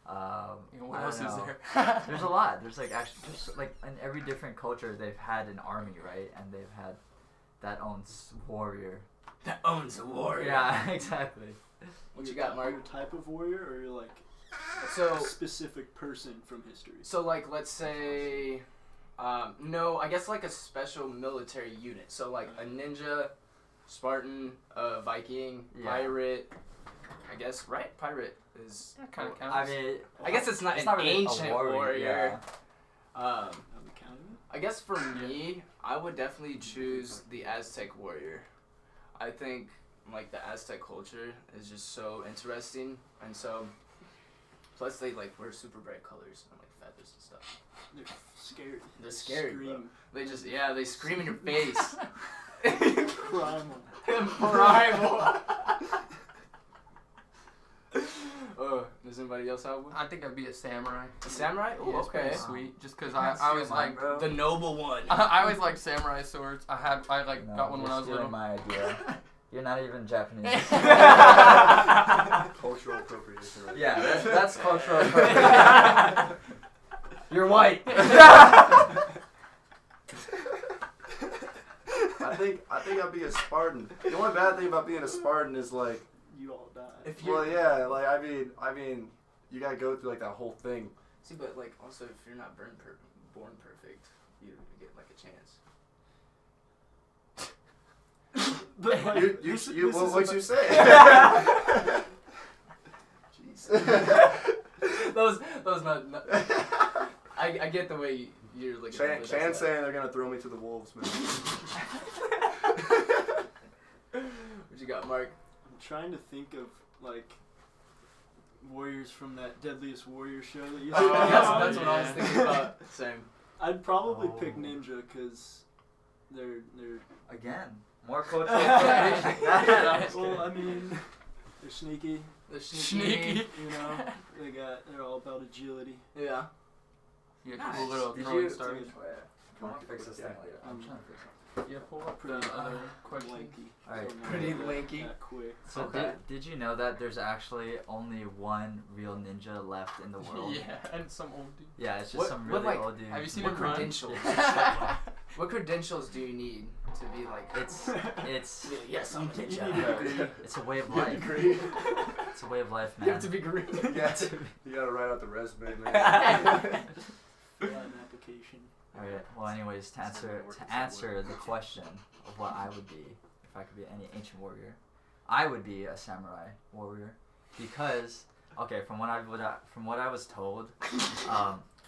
What I else don't is know. there? There's a lot. There's like actually just like in every different culture they've had an army, right? And they've had that owns warrior. That owns a warrior. Yeah, exactly. What you got, Mark? Your type of warrior, or you're like So, a specific person from history? so like, let's say, no, I guess like a special military unit. So like a ninja, Spartan, Viking, Yeah. pirate. I guess right. Pirate is. That kind of counts. I mean, I guess it's not it's an not really a ancient warrior. Yeah. Are we counting it? I guess for me, I would definitely choose the Aztec warrior. I think like the Aztec culture is just so interesting, and so plus they like wear super bright colors and like feathers and stuff. They're scary. They're scary, bro. Scream. They just they scream in your face. Primal. Primal. Does anybody else have one? I think I'd be a samurai. A samurai? Ooh, Yeah, it's pretty okay. sweet. Just because Can't I steal was mine, like, bro. The noble one. I always like samurai swords. I No, got one when I was you're little. stealing my idea. You're not even Japanese. Cultural appropriation. Right? Yeah, that's cultural appropriation. You're white. I think I'd be a Spartan. The only bad thing about being a Spartan is like, You all die. If you well, yeah, like I mean, you gotta go through like that whole thing. see, but like also if you're not born perfect, you get like a chance. But, like, You what'd you say? Jeez. those not I get the way you're looking at it. Chan saying they're gonna throw me to the wolves, man. What you got, Mark? I'm trying to think of like warriors from that Deadliest Warrior show that you Oh, said. that's what I was yeah. thinking about. Same. I'd probably Oh. pick ninja because they're Again, more cultural appropriation. That's well, good. I mean, they're sneaky. The Sneaky. You know, they're all about agility. Yeah. You Nice. got cool little Did throwing you- stars. Come on, fix this thing later. I'm trying to fix it. Yeah, pull up the Pretty other question. lanky. Alright. So Pretty not lanky. That quick. So Okay. did you know that there's actually only one real ninja left in the world? Yeah, and some old dude. Yeah, it's just What- some what, really like- old dude. Have you seen What him run? credentials? What credentials do you need to be like? It's Yes, I'm a You ninja. need a degree. it's a way of You have life. to agree. It's a way of life, man. You have to be green. Yeah, you gotta write out the resume, man. Fill out an application. Alright, well anyways, to answer the question of what I would be if I could be any ancient warrior, I would be a samurai warrior because okay, from what I was told,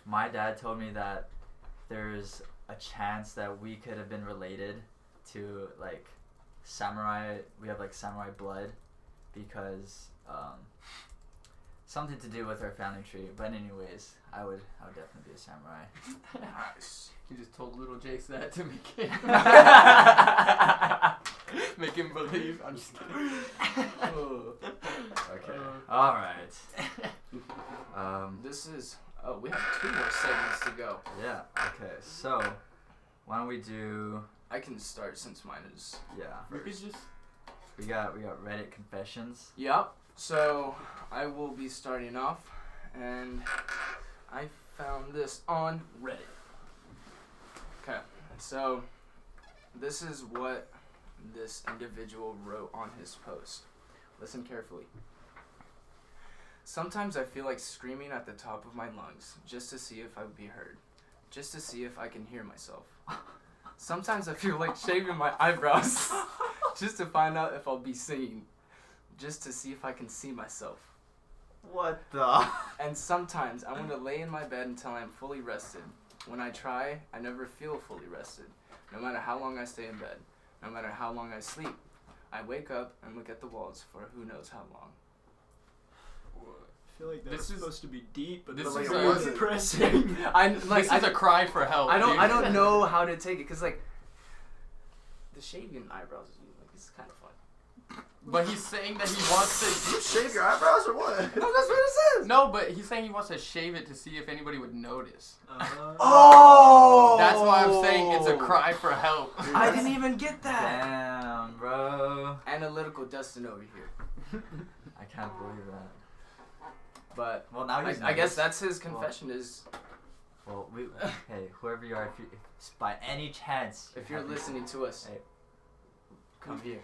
my dad told me that there's a chance that we could have been related to like samurai. We have like samurai blood because something to do with our family tree. But anyways, I would definitely be a samurai. Nice. You just told little Jace that to make him believe. I'm just kidding. Okay. All right. This is. Oh, we have 2 more segments to go. Yeah. Okay. So, why don't we do? I can start since mine is. Yeah. We could just. We got Reddit confessions. Yep. So I will be starting off, and I found this on Reddit. Okay. So this is what this individual wrote on his post. Listen carefully. Sometimes I feel like screaming at the top of my lungs just to see if I would be heard, just to see if I can hear myself. Sometimes I feel like shaving my eyebrows just to find out if I'll be seen, just to see if I can see myself. What the? And sometimes I want to lay in my bed until I'm fully rested. When I try, I never feel fully rested, no matter how long I stay in bed. No matter how long I sleep, I wake up and look at the walls for who knows how long. I feel like that's This is- supposed to be deep, but this this is is a- really depressing. This is a cry for help. I dude. don't know how to take it, cause like the shaving eyebrows, like it's kind of fun. But he's saying that he wants to. You shave your eyebrows or what? No, that's what it says. No, but he's saying he wants to shave it to see if anybody would notice. Oh, That's why I'm saying it's a cry for help. I didn't even get that. Damn, bro. Analytical Dustin over here. I can't believe that. But Well, now he's. I guess nervous. that's his confession. Is Well, hey, whoever you are, if by any chance, if you're have- listening to us, Hey. come here.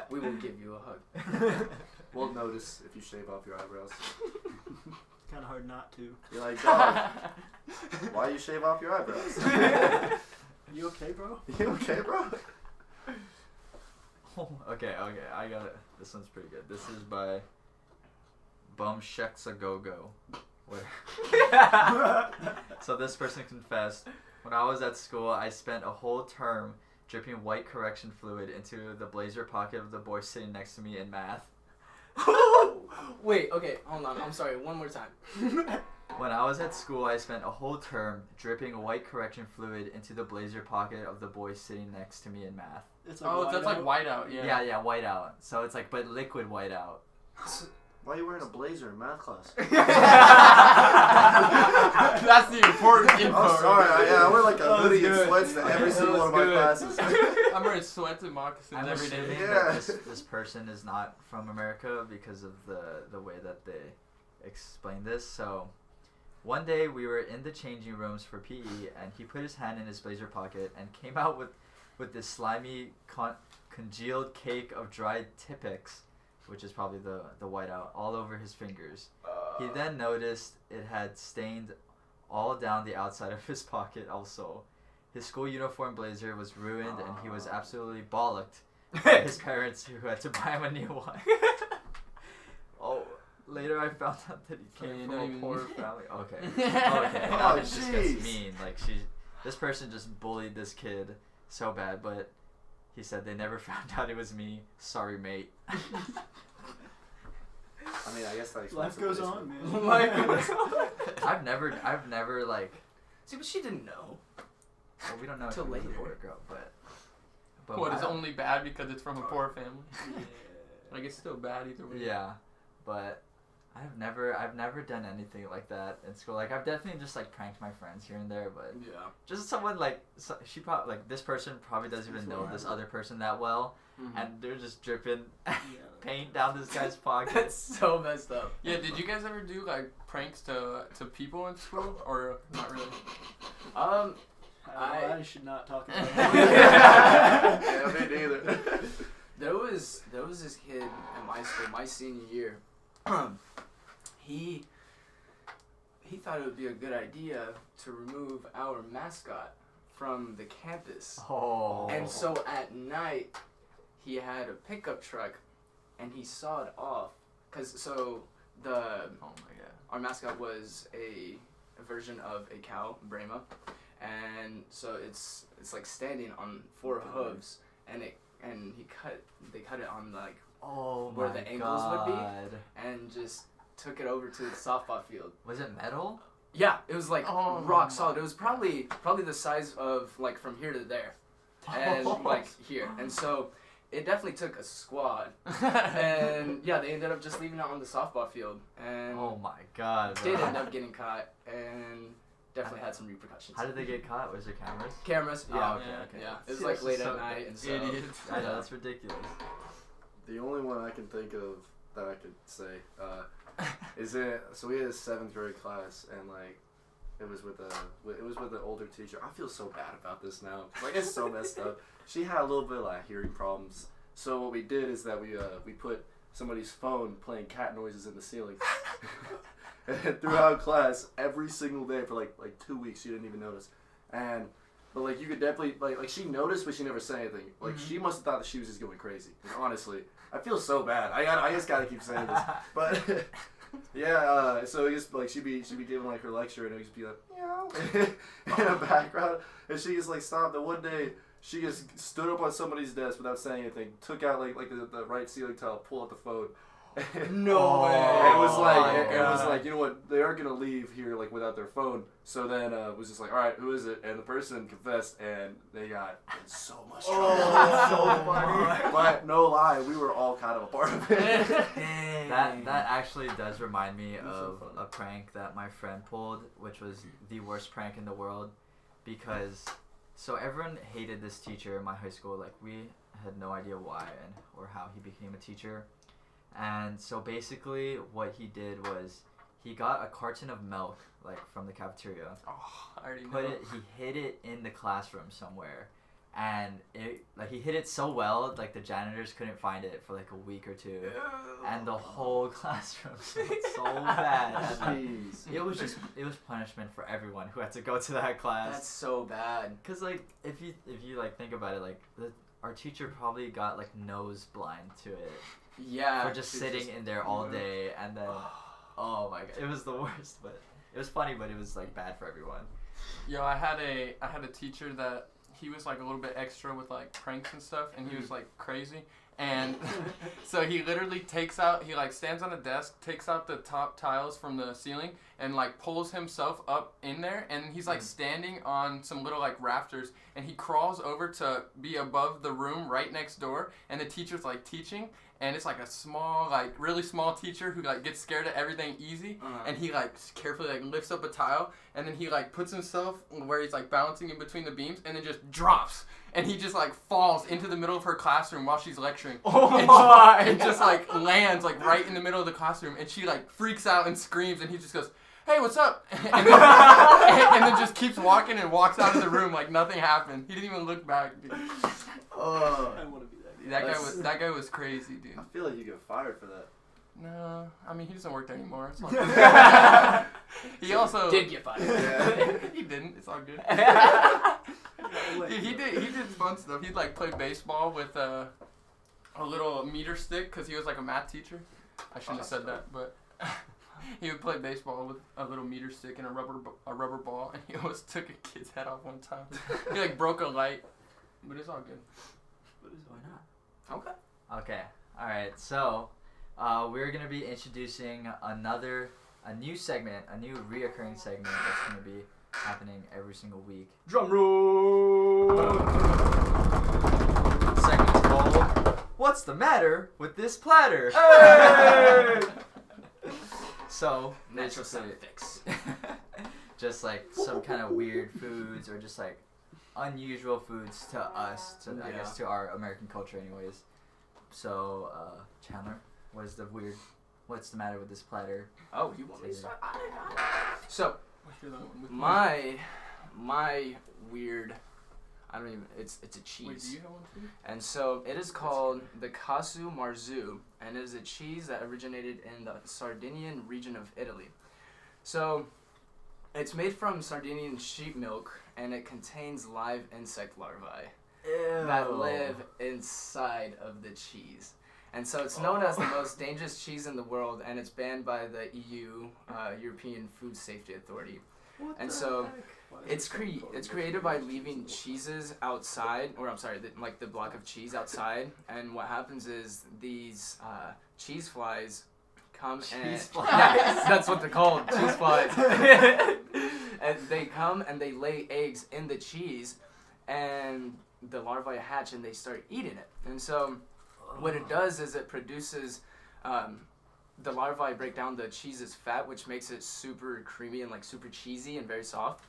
We will give you a hug. We'll notice if you shave off your eyebrows. Kind of hard not to. You're like, dog, why you shave off your eyebrows? You okay, bro? You okay, bro? Okay, I got it. This one's pretty good. This is by Bum Sheks a Go Go. So this person confessed, when I was at school, I spent a whole term dripping white correction fluid into the blazer pocket of the boy sitting next to me in math. Wait, okay, hold on. I'm sorry. One more time. When I was at school, I spent a whole term dripping white correction fluid into the blazer pocket of the boy sitting next to me in math. It's Oh, that's like whiteout. Yeah. Yeah, whiteout. So it's like, but liquid whiteout. Why are you wearing a blazer in math class? That's the important info. I'm sorry. I wear like a That was hoodie and good. sweats to every That single one of was my good. classes. I'm wearing sweats and moccasins I'm every day. assuming Yeah. that this person is not from America because of the way that they explain this. So, one day we were in the changing rooms for PE, and he put his hand in his blazer pocket and came out with this slimy congealed cake of dried Tipex, which is probably the whiteout, all over his fingers. He then noticed it had stained all down the outside of his pocket also. His school uniform blazer was ruined, and he was absolutely bollocked by his parents, who had to buy him a new one. Oh, later I found out that he Oh, came you from don't a even- poor family. Okay. Okay. Now Oh, this just gets jeez. mean. Like this person just bullied this kid so bad, but he said they never found out it was me. Sorry, mate. I mean, I guess that explains Life the goes blazer. on, man. I've never like. See, but she didn't know. Well, we don't know if Till it was a later. boy or girl, but What is I- only bad because it's from a poor family? Yeah. Like it's still bad either way. Yeah, but I've never done anything like that in school. Like I've definitely just like pranked my friends here and there, but Yeah. just someone like she probably like this person probably doesn't even know this other person that well, and they're just dripping Yeah. paint down this guy's pocket. That's so messed up. Yeah. Did you guys ever do like pranks to people in school or not really? I should not talk about Yeah, Yeah, me neither. There was this kid in my school, my senior year. He thought it would be a good idea to remove our mascot from the campus. Oh. And so at night, he had a pickup truck, and he sawed off. Oh my god. Our mascot was a version of a cow, Brahma, and so it's like standing on four hooves, and they cut it on like Oh where my the angles would be. God. and just took it over to the softball field. Was it metal? Yeah, it was like Oh rock my- solid. It was probably the size of like from here to there, and like here, and so it definitely took a squad. And yeah, they ended up just leaving it on the softball field, and Oh my God. did bro. end up getting caught, and definitely had some repercussions. How did they get caught? Was there cameras? Cameras? Oh, Yeah, okay, Yeah, okay. yeah. It was See, like that's late so at night, and so Idiots. I know, that's ridiculous. The only one I can think of that I could say is so we had a 7th grade class, and like it was with an older teacher. I feel so bad about this now. Like it's so messed up. She had a little bit of like hearing problems. So what we did is that we put somebody's phone playing cat noises in the ceiling. And throughout class, every single day for like 2 weeks, she didn't even notice. But like you could definitely like she noticed, but she never said anything. Like she must have thought that she was just going crazy. Like, honestly, I feel so bad. I just gotta keep saying this. But yeah, so it just like she'd be giving like her lecture, and it would just be like meow in the background, and she just like stopped. And one day She just stood up on somebody's desk without saying anything, took out like the right ceiling tile, pulled out the phone. No way. It was God. like, you know what? They aren't gonna leave here like without their phone. So then it was just like, all right, who is it? And the person confessed, and they got in so much trouble. so funny. But no lie, we were all kind of a part of it. That actually does remind me was of so a prank that my friend pulled, which was the worst prank in the world, because so everyone hated this teacher in my high school. Like, we had no idea why and or how he became a teacher. And so basically what he did was he got a carton of milk, like, from the cafeteria. Oh, I already know. He hid it in the classroom somewhere. And he hid it so well, like, the janitors couldn't find it for like a week or two. And the whole classroom smelled so bad. And, Jeez. it was punishment for everyone who had to go to that class. That's so bad. Cause like if you like think about it, like our teacher probably got like nose blind to it Yeah. for just sitting in there all day, and then oh my god, it was the worst. But it was funny, but it was like bad for everyone. Yo, I had a teacher that he was like a little bit extra with like pranks and stuff, and he was like crazy. And so he literally stands on a desk, takes out the top tiles from the ceiling, and like pulls himself up in there, and he's like standing on some little like rafters, and he crawls over to be above the room right next door, and the teacher's like teaching, and it's like a small, like really small teacher who like gets scared of everything easy, and he like carefully like lifts up a tile, and then he like puts himself where he's like balancing in between the beams, and then just drops. And he just like falls into the middle of her classroom while she's lecturing. And just like lands like right in the middle of the classroom, and she like freaks out and screams, and he just goes, "Hey, what's up?" And then just keeps walking and walks out of the room like nothing happened. He didn't even look back, dude. I want to be that guy. That guy was crazy, dude. I feel like you get fired for that. No, I mean he doesn't work there anymore. It's all good. He also Did get fired. Yeah. He didn't. It's all good. Dude, he did fun stuff. He'd like play baseball with a little meter stick because he was like a math teacher. I shouldn't have said that, but he would play baseball with a little meter stick and a rubber ball, and he almost took a kid's head off one time. He like broke a light, but it's all good. Why not? Okay. Okay. All right. So we're gonna be introducing a new segment, a new reoccurring segment that's gonna be happening every single week. Drum roll. The segment's called "What's the Matter with This Platter?" Hey! Natural So basically, sound effects. just like some kind of weird foods or just like unusual foods to us, I guess to our American culture, anyways. So Chandler, what's the matter with this platter? Oh, you want me to start? So You're the one with my weird, I don't even, it's a cheese. Wait, do you have one too? And so it is called the casu marzu, and it is a cheese that originated in the Sardinian region of Italy. So it's made from Sardinian sheep milk, and it contains live insect larvae that live inside of the cheese. And so it's known as the most dangerous cheese in the world, and it's banned by the EU, European Food Safety Authority. And so it's created by leaving cheeses outside, or I'm sorry, like the block of cheese outside, and what happens is these cheese flies come Cheese and flies. yeah, that's what they're called, cheese flies. And they come and they lay eggs in the cheese, and the larvae hatch and they start eating it. And so what it does is it produces the larvae break down the cheese's fat, which makes it super creamy and like super cheesy and very soft.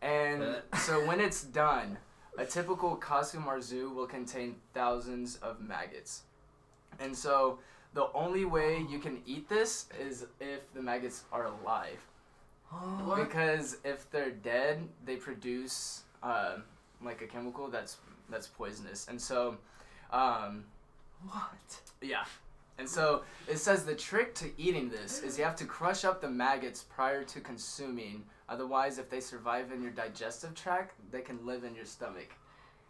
And so when it's done, a typical casu marzu will contain thousands of maggots. And so the only way you can eat this is if the maggots are alive. Because if they're dead, they produce like a chemical that's poisonous. And so yeah. And so it says the trick to eating this is you have to crush up the maggots prior to consuming. Otherwise, if they survive in your digestive tract, they can live in your stomach.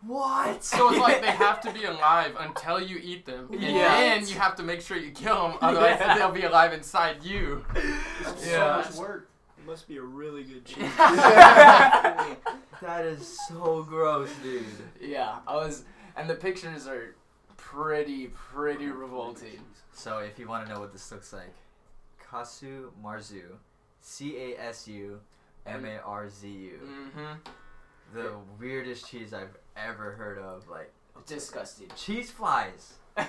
What? So it's like they have to be alive until you eat them, and then you have to make sure you kill them. Otherwise, they'll be alive inside you. That's Yeah. so much work. It must be a really good cheese. That is so gross, dude. Yeah. Yeah, and the pictures are pretty revolting. So if you want to know what this looks like, Casu Marzu, CASU MARZU. The weirdest cheese I've ever heard of. Like Disgusting. cheese flies. Sounds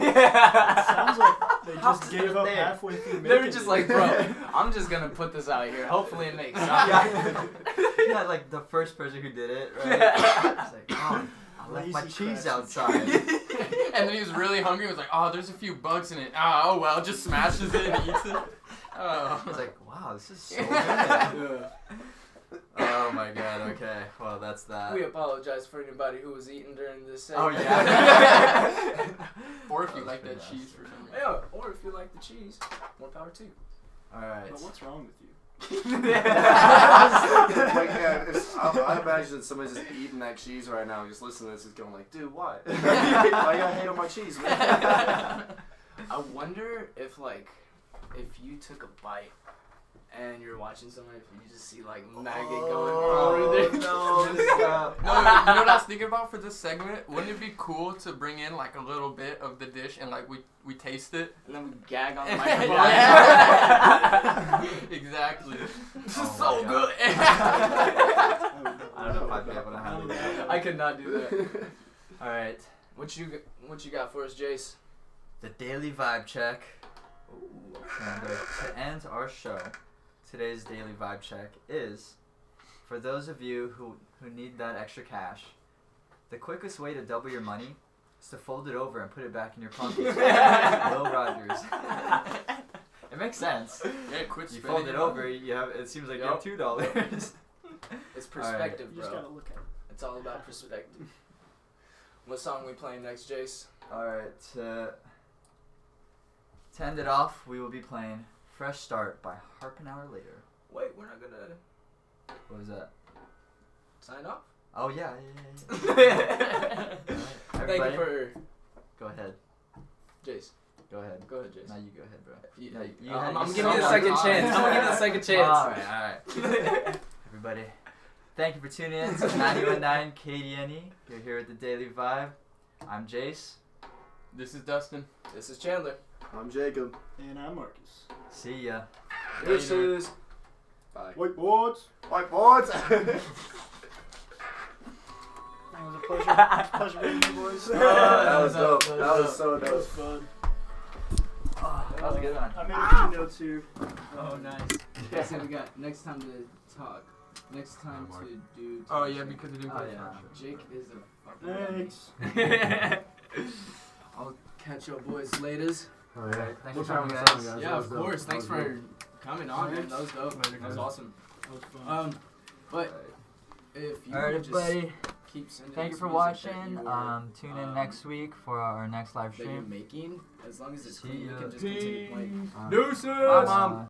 like they just How's gave it up there? halfway through They were making just it. like, bro, I'm just gonna put this out here. Hopefully it makes sense. Yeah, like the first person who did it, right? It's like, oh, I left my Lazy cheese craftsmanship. outside. And then he was really hungry. He was like, oh, there's a few bugs in it. Oh well, just smashes it and eats it. I was Oh. like, wow, this is so good. Yeah. Oh my god, okay. Well, that's that. We apologize for anybody who was eating during this Oh, segment. yeah. Or if you That like was that pretty cheese for some reason. Yeah, or if you like the cheese, more power to you. Alright. But what's wrong with you? Like, yeah, I imagine somebody's just eating that cheese right now, just listening to this, is going like, dude, why? Why you gotta hate on my cheese, man? I wonder if you took a bite and you're watching someone, if you just see like maggot going through there. No, No, you know what I was thinking about for this segment? Wouldn't it be cool to bring in like a little bit of the dish and like we taste it? And then we gag on the microphone. Yeah. Exactly. This Oh is my so God. good. I don't know if I'd be able to handle that. I could not do that. Alright. What you got for us, Jace? The daily vibe check. And to end our show, today's daily vibe check is, for those of you who need that extra cash, the quickest way to double your money is to fold it over and put it back in your pocket. Will Rogers. It makes sense. Yeah, quit You spending fold it your over, money. you have. It seems like Yup. you have $2. It's perspective, You just bro. gotta look at it. It's all about perspective. What song we playing next, Jace? Alright, to end it off, we will be playing Fresh Start by Harp an Hour Later. Wait, we're not gonna What was that? sign off? Oh, yeah. Thank Everybody, you for go ahead. Jace. Go ahead. Go ahead, Jace. Now you go ahead, bro. You- No, you I'm had- giving you the so second much chance. I'm gonna give you the second chance. Alright. Everybody, thank you for tuning in to 91.9 KDNE. You're here at the Daily Vibe. I'm Jace. This is Dustin. This is Chandler. I'm Jacob. And I'm Marcus. See ya. Deuces. Bye. Whiteboards. Whiteboards! It was a pleasure. Pleasure meeting you boys. That was dope. That was That was dope. so That was dope. fun. That was a good one. I made a few notes here. Oh, nice. Okay, so we got next time to talk. Next time Mark. to do. Oh yeah, because you didn't Oh, play yeah. Jake is a fucking. Thanks. I'll catch your boys laters. Oh yeah. Thanks We'll for try on coming, the song, guys. guys. Yeah, That was of dope. course. That Thanks was for dope. coming on, man. That was dope. Later, That was guys. awesome. That was fun. But if you Alright, would just everybody. keep sending Thank you us for music that watching. you are, Tune in next week for our next live that you're stream. making, as long as it's See clean, we ya. can just continue playing. Peace. Deuces! Bye, Mom.